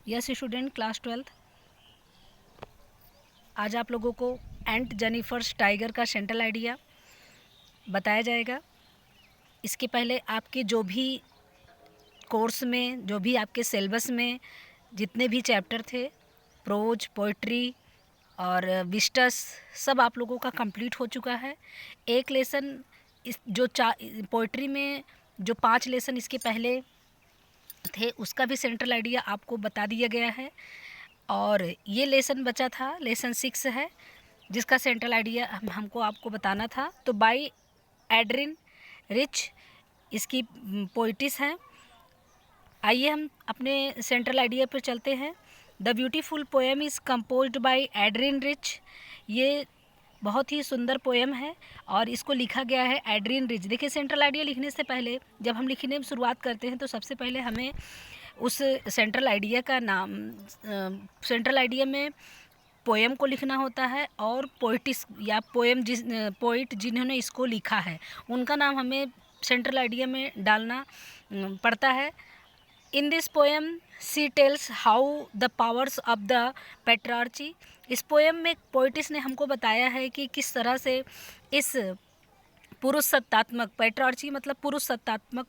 Yes student, class 12th। आज आप लोगों को एंट जेनिफर्स टाइगर का सेंट्रल आइडिया बताया जाएगा। इसके पहले आपके जो भी कोर्स में, जो भी आपके सिलेबस में जितने भी चैप्टर थे, प्रोज, पोइट्री और विस्टस, सब आप लोगों का कंप्लीट हो चुका है। एक लेसन इस जो पोइट्री में जो 5 लेसन इसके पहले थे, उसका भी सेंट्रल आइडिया आपको बता दिया गया है। और ये लेसन बचा था, लेसन 6 है, जिसका सेंट्रल आइडिया हमको आपको बताना था। तो बाय एड्रिन रिच इसकी पोइटिस हैं। आइए हम अपने सेंट्रल आइडिया पर चलते हैं। The beautiful poem is composed bye Adrian rich. ये बहुत ही सुंदर पोएम है और इसको लिखा गया है एड्रिन रिच। देखिए, सेंट्रल आइडिया लिखने से पहले, जब हम लिखने में शुरुआत करते हैं, तो सबसे पहले हमें उस सेंट्रल आइडिया का नाम, सेंट्रल आइडिया में पोएम को लिखना होता है और पोइटिस या पोइट जिन्होंने इसको लिखा है, उनका नाम हमें सेंट्रल आइडिया में डालना पड़ता है। In this poem she tells how the powers of the patriarchy. इस पोएम में पोइटिस ने हमको बताया है कि किस तरह से इस पुरुष सत्तात्मक, पेट्रार्ची मतलब पुरुष सत्तात्मक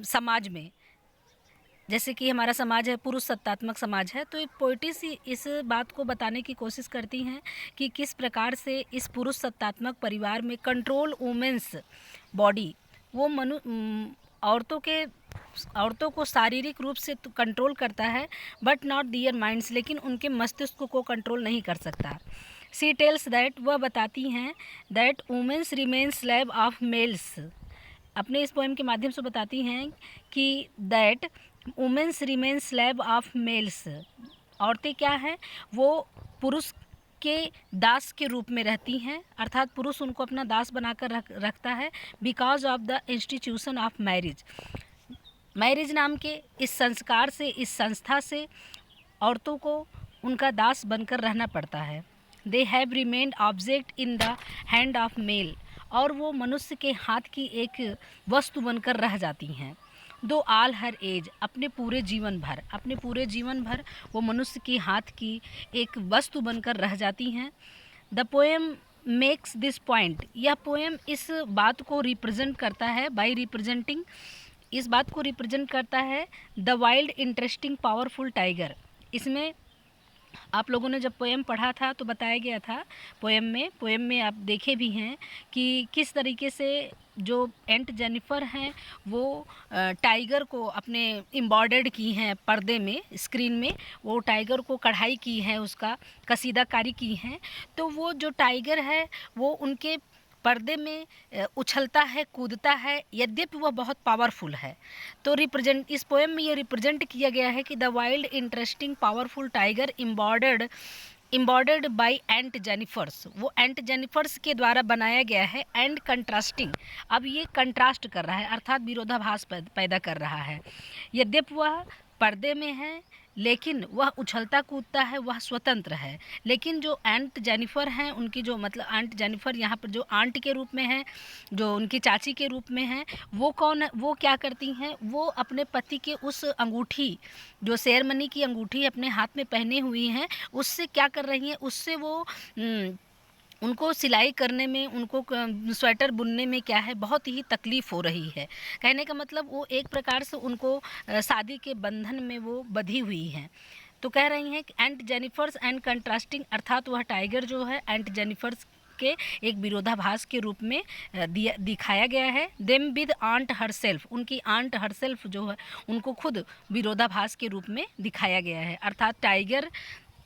समाज में, जैसे कि हमारा समाज है पुरुष सत्तात्मक समाज है, तो पोइटिस इस बात को बताने की कोशिश करती हैं कि किस प्रकार से इस पुरुष सत्तात्मक परिवार में कंट्रोल वुमेन्स बॉडी, वो औरतों को शारीरिक रूप से तो कंट्रोल करता है, बट नॉट दियर माइंड्स, लेकिन उनके मस्तिष्क को कंट्रोल नहीं कर सकता। सी टेल्स दैट, वह बताती हैं, that women's remain slave of males. अपने इस पोएम के माध्यम से बताती हैं कि that women's remain slave of males, औरतें क्या हैं, वो पुरुष के दास के रूप में रहती हैं, अर्थात पुरुष उनको अपना दास बनाकर रखता है, because of the institution of marriage. Marriage नाम के इस संस्कार से, इस संस्था से औरतों को उनका दास बनकर रहना पड़ता है। They have remained object in the hand of male, और वो मनुष्य के हाथ की एक वस्तु बनकर रह जाती हैं। दो ऑल हर एज, अपने पूरे जीवन भर वो मनुष्य के हाथ की एक वस्तु बनकर रह जाती हैं। The poem makes this point, यह पोएम इस बात को रिप्रेजेंट करता है, बाई रिप्रेजेंटिंग, इस बात को रिप्रेजेंट करता है the wild interesting powerful tiger. इसमें आप लोगों ने जब पोएम पढ़ा था तो बताया गया था, पोएम में आप देखे भी हैं कि किस तरीके से जो एंट जेनिफर हैं वो टाइगर को अपने एम्बॉर्डर्ड की हैं, पर्दे में, स्क्रीन में वो टाइगर को कढ़ाई की है, उसका कसीदाकारी की हैं। तो वो जो टाइगर है वो उनके पर्दे में उछलता है, कूदता है, यद्यपि वह बहुत पावरफुल है। तो इस पोएम में ये रिप्रेजेंट किया गया है कि the wild interesting powerful tiger embroidered by aunt Jennifer's, वो एंट जेनिफर्स के द्वारा बनाया गया है। एंड कंट्रास्टिंग, अब ये कंट्रास्ट कर रहा है, अर्थात विरोधाभास पैदा कर रहा है। यद्यपि वह पर्दे में है, लेकिन वह उछलता कूदता है, वह स्वतंत्र है। लेकिन जो आंट जेनिफर हैं, उनकी जो मतलब आंट जेनिफर यहाँ पर जो आंट के रूप में है, जो उनकी चाची के रूप में है, वो कौन है, वो क्या करती हैं, वो अपने पति के उस अंगूठी, जो सेरेमनी की अंगूठी अपने हाथ में पहने हुई हैं, उससे क्या कर रही हैं, उससे वो उनको सिलाई करने में, उनको स्वेटर बुनने में क्या है, बहुत ही तकलीफ़ हो रही है। कहने का मतलब वो एक प्रकार से उनको शादी के बंधन में वो बंधी हुई हैं। तो कह रही हैं कि एंट जेनिफर्स एंड कंट्रास्टिंग, अर्थात वह टाइगर जो है एंट जेनिफर्स के एक विरोधाभास के रूप में दिखाया गया है। देम विद आंट हरसेल्फ, उनकी आंट हरसेल्फ जो है उनको खुद विरोधाभास के रूप में दिखाया गया है। अर्थात टाइगर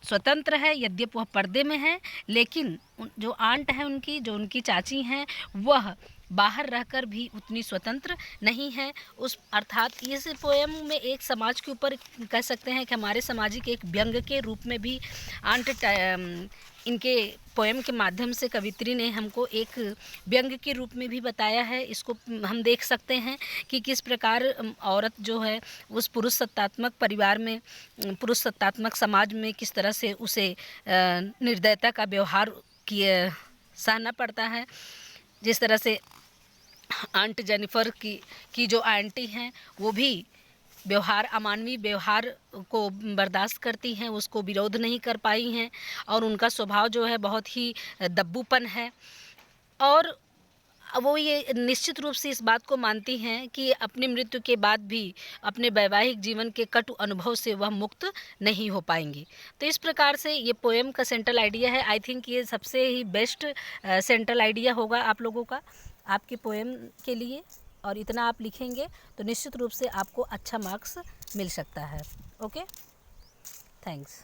स्वतंत्र है, यद्यपि वह पर्दे में है, लेकिन जो आंट है उनकी, जो उनकी चाची हैं, वह बाहर रहकर भी उतनी स्वतंत्र नहीं है। उस अर्थात इस पोएम में एक समाज के ऊपर कह सकते हैं कि हमारे सामाजिक एक व्यंग के रूप में भी इनके पोएम के माध्यम से कवित्री ने हमको एक व्यंग के रूप में भी बताया है। इसको हम देख सकते हैं कि किस प्रकार औरत जो है उस पुरुष सत्तात्मक परिवार में, पुरुष सत्तात्मक समाज में किस तरह से उसे निर्दयता का व्यवहार सहना पड़ता है। जिस तरह से आंट जेनिफर की जो आंटी हैं वो भी व्यवहार, अमानवीय व्यवहार को बर्दाश्त करती हैं, उसको विरोध नहीं कर पाई हैं और उनका स्वभाव जो है बहुत ही दब्बूपन है। और वो ये निश्चित रूप से इस बात को मानती हैं कि अपनी मृत्यु के बाद भी अपने वैवाहिक जीवन के कटु अनुभव से वह मुक्त नहीं हो पाएँगी। तो इस प्रकार से ये पोएम का सेंट्रल आइडिया है। आई थिंक ये सबसे ही बेस्ट सेंट्रल आइडिया होगा आप लोगों का आपकी पोएम के लिए, और इतना आप लिखेंगे तो निश्चित रूप से आपको अच्छा मार्क्स मिल सकता है। Okay, thanks.